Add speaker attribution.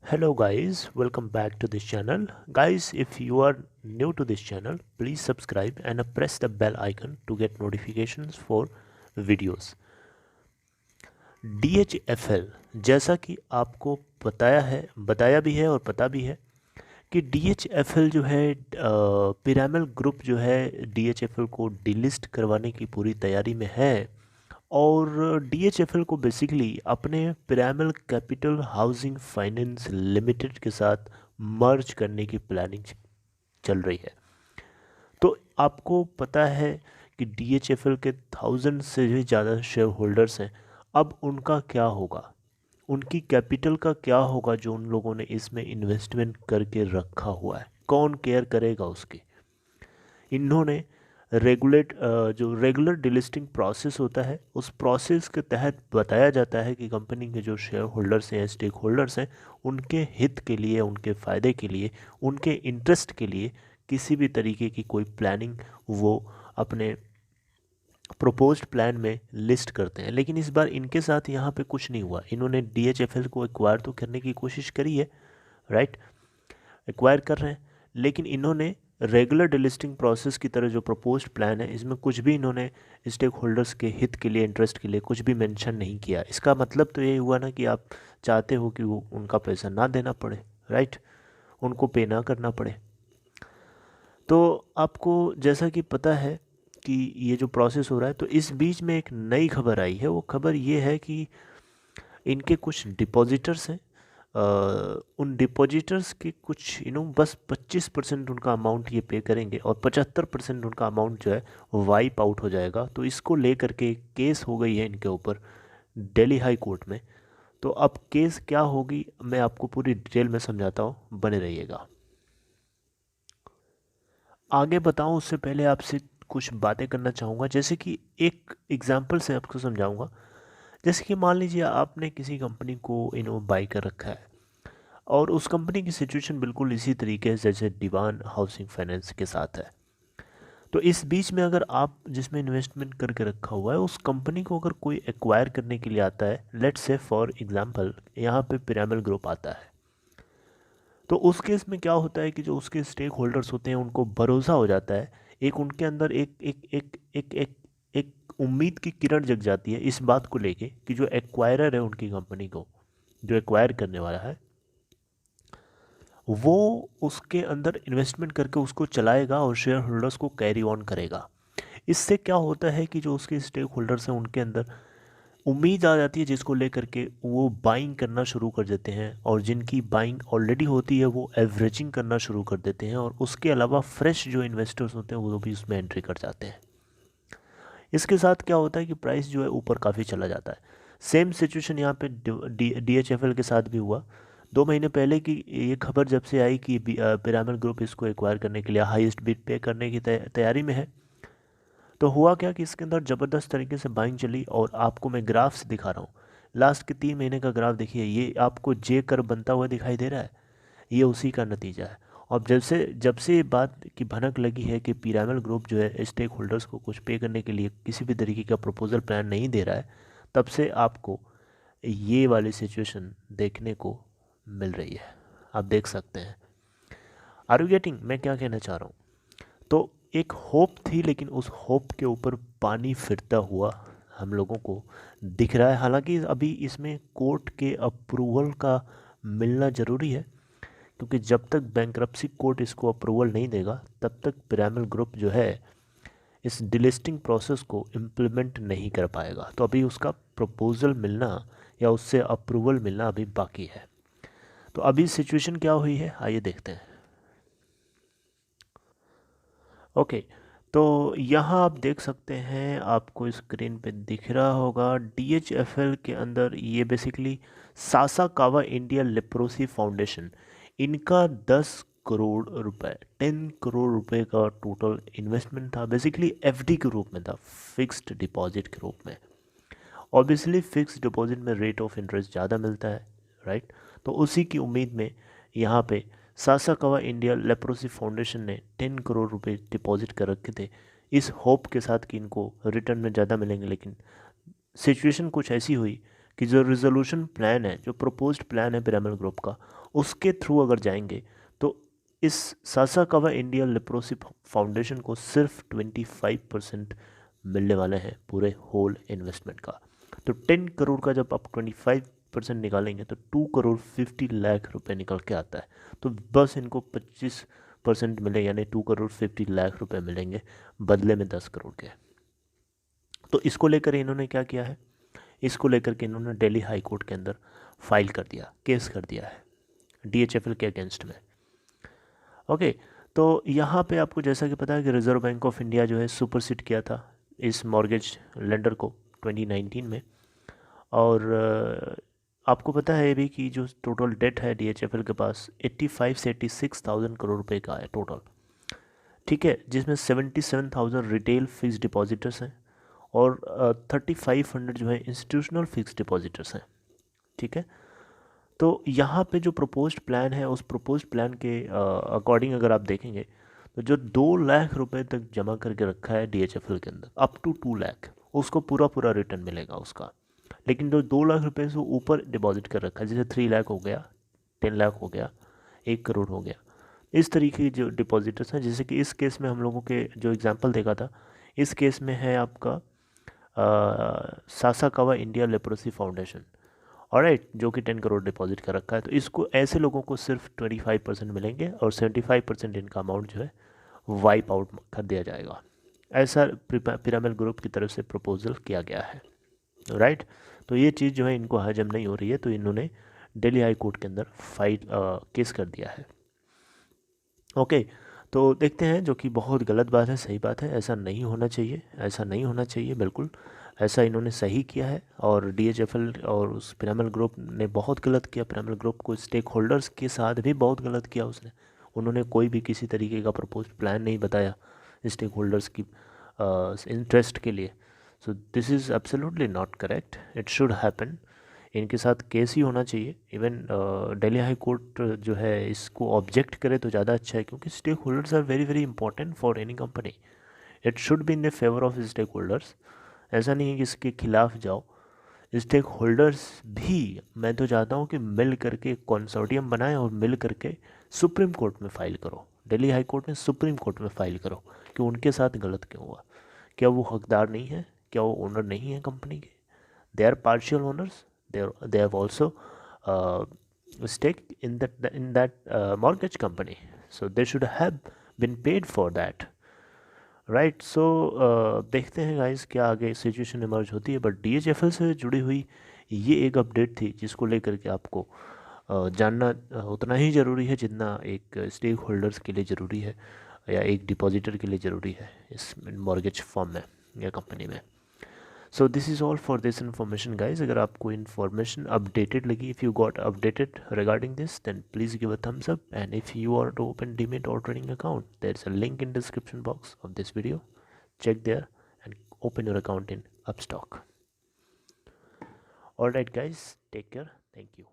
Speaker 1: Hello guys, welcome back to this channel. Guys, if you are new to this channel, please subscribe and press the bell icon to get notifications for videos. DHFL, जैसा कि आपको बताया भी है और पता भी है कि DHFL जो है पिरामल ग्रुप जो है DHFL को डिलिस्ट करवाने की पूरी तैयारी में है और DHFL को बेसिकली अपने Piramal capital housing finance limited के साथ मर्ज करने की प्लानिंग चल रही है। तो आपको पता है कि DHFL के 1000 से भी ज़्यादा शेयर होल्डर्स हैं। अब उनका क्या होगा, उनकी कैपिटल का क्या होगा जो उन लोगों ने इसमें इन्वेस्टमेंट करके रखा हुआ है, कौन केयर करेगा उसकी। इन्होंने जो रेगुलर डिलिस्टिंग प्रोसेस होता है उस प्रोसेस के तहत बताया जाता है कि कंपनी के जो शेयर होल्डर्स हैं, स्टेक होल्डर्स हैं, उनके हित के लिए, उनके फ़ायदे के लिए, उनके इंटरेस्ट के लिए किसी भी तरीके की कोई प्लानिंग वो अपने प्रोपोज्ड प्लान में लिस्ट करते हैं। लेकिन इस बार इनके साथ यहाँ पे कुछ नहीं हुआ। इन्होंने DHFL को एक्वायर तो करने की कोशिश करी है, राइट, एक्वायर कर रहे हैं, लेकिन इन्होंने रेगुलर डिलिस्टिंग प्रोसेस की तरह जो प्रपोज्ड प्लान है इसमें कुछ भी इन्होंने स्टेक होल्डर्स के हित के लिए, इंटरेस्ट के लिए कुछ भी मेंशन नहीं किया। इसका मतलब तो ये हुआ ना कि आप चाहते हो कि वो उनका पैसा ना देना पड़े, राइट, उनको पे ना करना पड़े। तो आपको जैसा कि पता है कि ये जो प्रोसेस हो रहा है, तो इस बीच में एक नई खबर आई है। वो खबर ये है कि इनके कुछ डिपॉजिटर्स हैं, उन डिपॉजिटर्स के कुछ बस 25% उनका अमाउंट ये पे करेंगे और 75% उनका अमाउंट जो है वाइप आउट हो जाएगा। तो इसको लेकर के केस हो गई है इनके ऊपर दिल्ली हाई कोर्ट में। तो अब केस क्या होगी मैं आपको पूरी डिटेल में समझाता हूँ, बने रहिएगा। आगे बताऊँ उससे पहले आपसे कुछ बातें करना चाहूँगा, जैसे कि एक एग्जांपल से आपको समझाऊँगा। जैसे कि मान लीजिए आपने किसी कंपनी को बाई कर रखा है और उस कंपनी की सिचुएशन बिल्कुल इसी तरीके से जैसे दीवान हाउसिंग फाइनेंस के साथ है। तो इस बीच में अगर आप जिसमें इन्वेस्टमेंट करके रखा हुआ है उस कंपनी को अगर कोई एक्वायर करने के लिए आता है, लेट्स से फॉर एग्जांपल यहाँ पे पिरामल ग्रुप आता है, तो उस केस में क्या होता है कि जो उसके स्टेक होल्डर्स होते हैं उनको भरोसा हो जाता है, एक उनके अंदर एक उम्मीद की किरण जग जाती है इस बात को लेके कि जो एक्वायरर है उनकी कंपनी को, जो एक्वायर करने वाला है, वो उसके अंदर इन्वेस्टमेंट करके उसको चलाएगा और शेयर होल्डर्स को कैरी ऑन करेगा। इससे क्या होता है कि जो उसके स्टेक होल्डर्स हैं उनके अंदर उम्मीद आ जाती है, जिसको लेकर के वो बाइंग करना शुरू कर देते हैं, और जिनकी बाइंग ऑलरेडी होती है वो एवरेजिंग करना शुरू कर देते हैं, और उसके अलावा फ्रेश जो इन्वेस्टर्स होते हैं वो भी उसमें एंट्री कर जाते हैं। इसके साथ क्या होता है कि प्राइस जो है ऊपर काफ़ी चला जाता है। सेम सिचुएशन यहाँ पे DHFL के साथ भी हुआ। 2 महीने पहले की ये खबर जब से आई कि पिरामिड ग्रुप इसको एक्वायर करने के लिए हाईएस्ट बिड पे करने की तैयारी में है, तो हुआ क्या कि इसके अंदर ज़बरदस्त तरीके से बाइंग चली। और आपको मैं ग्राफ से दिखा रहा हूँ, लास्ट के 3 महीने का ग्राफ देखिए, ये आपको जे कर बनता हुआ दिखाई दे रहा है, ये उसी का नतीजा है। और जब से ये बात की भनक लगी है कि पिरामिड ग्रुप जो है स्टेक होल्डर्स को कुछ पे करने के लिए किसी भी तरीके का प्रपोजल प्लान नहीं दे रहा है, तब से आपको ये वाली सिचुएशन देखने को मिल रही है। आप देख सकते हैं। आर यू गेटिंग मैं क्या कहना चाह रहा हूँ? तो एक होप थी, लेकिन उस होप के ऊपर पानी फिरता हुआ हम लोगों को दिख रहा है। हालांकि अभी इसमें कोर्ट के अप्रूवल का मिलना ज़रूरी है, क्योंकि जब तक बैंक्रप्सी कोर्ट इसको अप्रूवल नहीं देगा तब तक पिरामिड ग्रुप जो है इस डिलिस्टिंग प्रोसेस को इम्प्लीमेंट नहीं कर पाएगा। तो अभी उसका प्रपोजल मिलना या उससे अप्रूवल मिलना अभी बाकी है। तो अभी सिचुएशन क्या हुई है आइए देखते हैं। ओके, तो यहाँ आप देख सकते हैं, आपको स्क्रीन पे दिख रहा होगा DHFL के अंदर ये basically Sasakawa India leprosy foundation, इनका 10 करोड़ रुपए, 10 करोड़ रुपए का टोटल इन्वेस्टमेंट था। बेसिकली FD के रूप में था, फिक्स्ड डिपॉजिट के रूप में। ऑब्वियसली फिक्स्ड डिपॉजिट में रेट ऑफ इंटरेस्ट ज़्यादा मिलता है, राइट। तो उसी की उम्मीद में यहाँ पे सासाकावा इंडिया लेप्रोसी फाउंडेशन ने 10 करोड़ रुपए डिपॉजिट कर रखे थे, इस होप के साथ कि इनको रिटर्न में ज़्यादा मिलेंगे। लेकिन सिचुएशन कुछ ऐसी हुई कि जो रिजोल्यूशन प्लान है, जो प्रपोज्ड प्लान है पिरामिड ग्रुप का, उसके थ्रू अगर जाएंगे तो इस सासाकावा इंडिया लेप्रोसी फाउंडेशन को सिर्फ 25% मिलने वाले हैं पूरे होल इन्वेस्टमेंट का। तो 10 करोड़ का जब आप 25% निकालेंगे तो 2 करोड़ 50 लाख रुपए निकल के आता है। तो बस इनको 25% मिले, यानी 2 करोड़ 50 लाख रुपए मिलेंगे बदले में 10 करोड़ के। तो इसको लेकर इन्होंने क्या किया है, इसको लेकर के इन्होंने दिल्ली हाई कोर्ट के अंदर फाइल कर दिया, केस कर दिया है DHFL के अगेंस्ट में। ओके, तो यहाँ पे आपको जैसा कि पता है कि रिजर्व बैंक ऑफ इंडिया जो है सुपरसीड किया था इस मॉर्गेज लेंडर को 2019 में। और आपको पता है भी कि जो टोटल डेट है DHFL के पास 85 से 86,000 करोड़ रुपए का है टोटल, ठीक है, जिसमें 77,000 रिटेल फिक्स डिपॉजिटर्स हैं और 3500 जो है इंस्टीट्यूशनल फिक्स डिपॉजिटर्स हैं, ठीक है। तो यहाँ पे जो प्रपोज्ड प्लान है, उस प्रपोज्ड प्लान के अकॉर्डिंग अगर आप देखेंगे तो जो 2 लाख रुपए तक जमा करके रखा है DHFL के अंदर, अप टू 2 लाख, उसको पूरा पूरा रिटर्न मिलेगा उसका। लेकिन जो 2 लाख रुपए से ऊपर डिपॉजिट कर रखा है, जैसे 3 लाख हो गया, 10 लाख हो गया, 1 करोड़ हो गया, इस तरीके की जो डिपॉजिटर्स हैं, जैसे कि इस केस में हम लोगों के जो एग्जांपल देखा था, इस केस में है आपका Sasakawa India leprosy foundation, alright, जो कि 10 करोड़ डिपॉजिट कर रखा है। तो इसको ऐसे लोगों को सिर्फ 25% मिलेंगे और 75% इनका अमाउंट जो है वाइप आउट कर दिया जाएगा। ऐसा पिरामिड ग्रुप की तरफ से प्रपोजल किया गया है, राइट। तो ये चीज़ जो है इनको हजम नहीं हो रही है, तो इन्होंने दिल्ली हाई कोर्ट के अंदर केस कर दिया है। ओके, तो देखते हैं, जो कि बहुत गलत बात है, सही बात है, ऐसा नहीं होना चाहिए, ऐसा नहीं होना चाहिए बिल्कुल। ऐसा इन्होंने सही किया है और DHFL और उस पिरामिड ग्रुप ने बहुत गलत किया। पिरामिड ग्रुप को स्टेक होल्डर्स के साथ भी बहुत गलत किया उसने। उन्होंने कोई भी किसी तरीके का प्रपोज प्लान नहीं बताया स्टेक होल्डर्स की इंटरेस्ट के लिए। सो this is absolutely not correct, it should happen. इनके साथ केस ही होना चाहिए। इवन दिल्ली हाई कोर्ट जो है इसको ऑब्जेक्ट करे तो ज़्यादा अच्छा है, क्योंकि stakeholders are very very important for any company. It should be in the favour of stakeholders. ऐसा नहीं है कि इसके खिलाफ जाओ। स्टेक होल्डर्स भी, मैं तो चाहता हूँ कि मिल करके कंसोर्टियम बनाएं और मिल करके सुप्रीम कोर्ट में फ़ाइल करो, दिल्ली हाई कोर्ट में, सुप्रीम कोर्ट में फ़ाइल करो कि उनके साथ गलत क्यों हुआ। क्या वो हकदार नहीं है? क्या वो ओनर नहीं है कंपनी के? They are partial owners, they have also stake in that mortgage company, so they should have been paid for that, right. So देखते हैं गाइस क्या आगे सिचुएशन इमर्ज होती है। बट DHFL से जुड़ी हुई ये एक अपडेट थी जिसको लेकर के आपको जानना उतना ही ज़रूरी है जितना एक स्टेक होल्डर्स के लिए ज़रूरी है या एक डिपॉजिटर के लिए ज़रूरी है इस मॉर्गेज फॉर्म में या कंपनी में। So this is all for this information guys. अगर आपको इन्फॉर्मेशन अपडेटेड लगी, if you got updated regarding this, then please give a thumbs up, and if you want to open Demat or trading account, there's a link in description box of this video. Check there and open your account in Upstox. Alright guys, take care. Thank you.